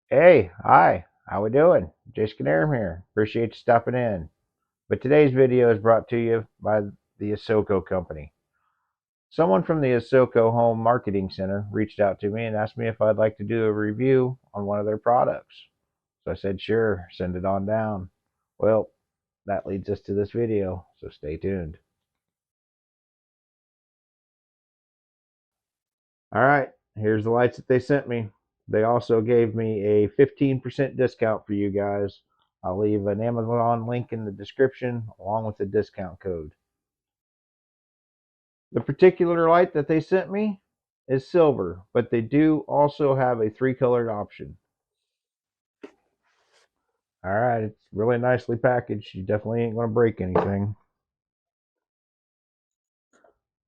Hey, hi, how we doing? Jason Aram here. Appreciate you stopping in. But today's video is brought to you by the ASOKO company. Someone from the ASOKO Home Marketing Center reached out to me and asked me if I'd like to do a review on one of their products. So I said, sure, send it on down. Well, that leads us to this video, so stay tuned. All right, here's the lights that they sent me. They also gave me a 15% discount for you guys. I'll leave an Amazon link in the description along with the discount code. The particular light that they sent me is silver, but they do also have a 3-colored option. All right, it's really nicely packaged. You definitely ain't going to break anything.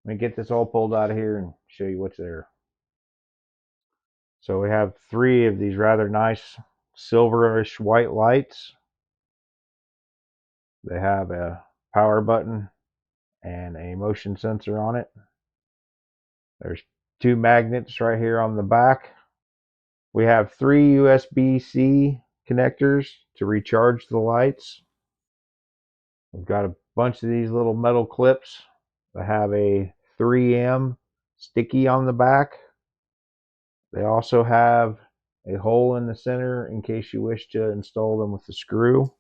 Let me get this all pulled out of here and show you what's there. So we have 3 of these rather nice silverish white lights. They have a power button and a motion sensor on it. There's 2 magnets right here on the back. We have 3 USB-C connectors to recharge the lights. We've got a bunch of these little metal clips that have a 3M sticky on the back. They also have a hole in the center in case you wish to install them with a screw.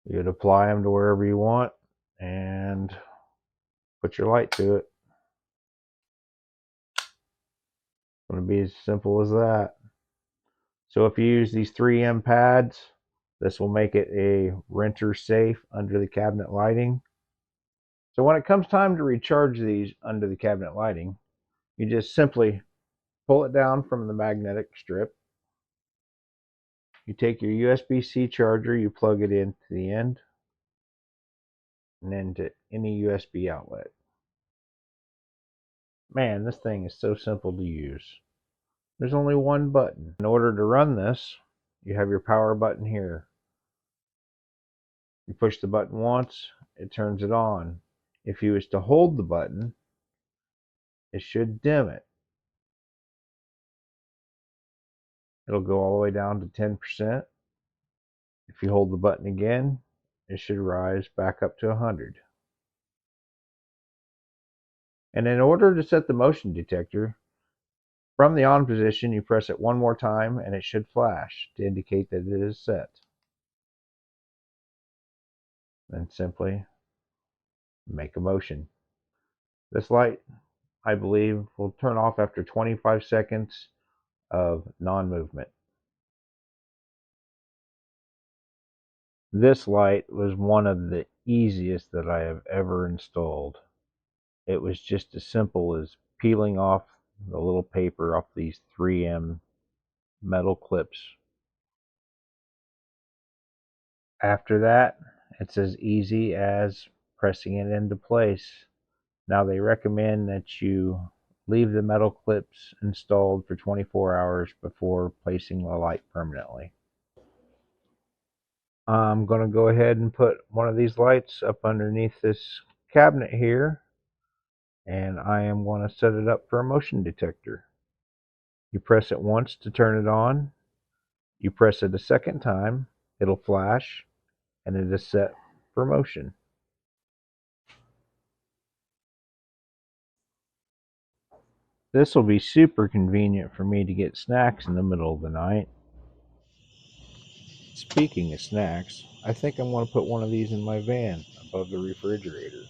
You could apply them to wherever you want and put your light to it. It's going to be as simple as that. So if you use these 3M pads, this will make it a renter safe under the cabinet lighting. So when it comes time to recharge these under the cabinet lighting, you just simply pull it down from the magnetic strip. You take your USB-C charger, you plug it into the end, and then to any USB outlet. Man, this thing is so simple to use. There's only one button. In order to run this, you have your power button here. You push the button once, it turns it on. If you was to hold the button, it should dim it. It'll go all the way down to 10%. If you hold the button again, it should rise back up to 100. And in order to set the motion detector, from the on position, you press it one more time and it should flash to indicate that it is set. Then simply make a motion. This light, I believe, will turn off after 25 seconds of non-movement. This light was one of the easiest that I have ever installed. It was just as simple as peeling off the little paper off these 3M metal clips. After that, it's as easy as pressing it into place. Now they recommend that you leave the metal clips installed for 24 hours before placing the light permanently. I'm going to go ahead and put one of these lights up underneath this cabinet here, and I am going to set it up for a motion detector. You press it once to turn it on. You press it a second time, it'll flash, and it is set for motion. This will be super convenient for me to get snacks in the middle of the night. Speaking of snacks, I think I'm going to put one of these in my van above the refrigerator.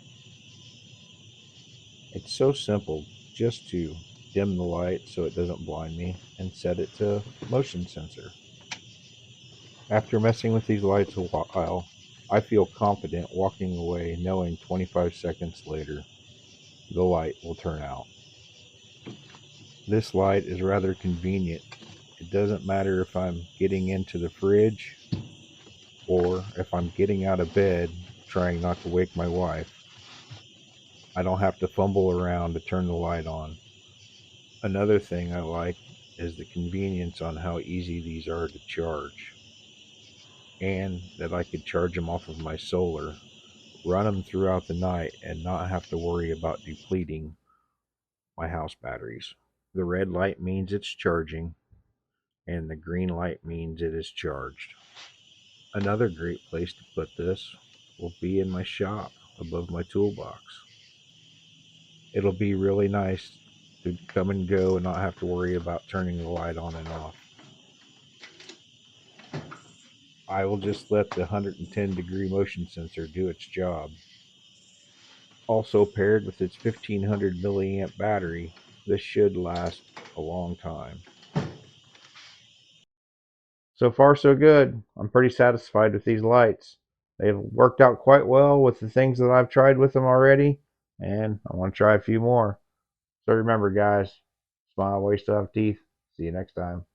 It's so simple just to dim the light so it doesn't blind me and set it to motion sensor. After messing with these lights a while, I feel confident walking away knowing 25 seconds later the light will turn out. This light is rather convenient. It doesn't matter if I'm getting into the fridge or if I'm getting out of bed trying not to wake my wife. I don't have to fumble around to turn the light on. Another thing I like is the convenience on how easy these are to charge, and that I could charge them off of my solar, run them throughout the night, and not have to worry about depleting my house batteries. The red light means it's charging, and the green light means it is charged. Another great place to put this will be in my shop above my toolbox. It'll be really nice to come and go and not have to worry about turning the light on and off. I will just let the 110-degree motion sensor do its job. Also paired with its 1500 milliamp battery, this should last a long time. So far so good. I'm pretty satisfied with these lights. They've worked out quite well with the things that I've tried with them already, and I want to try a few more. So remember guys, smile while you still have teeth. See you next time.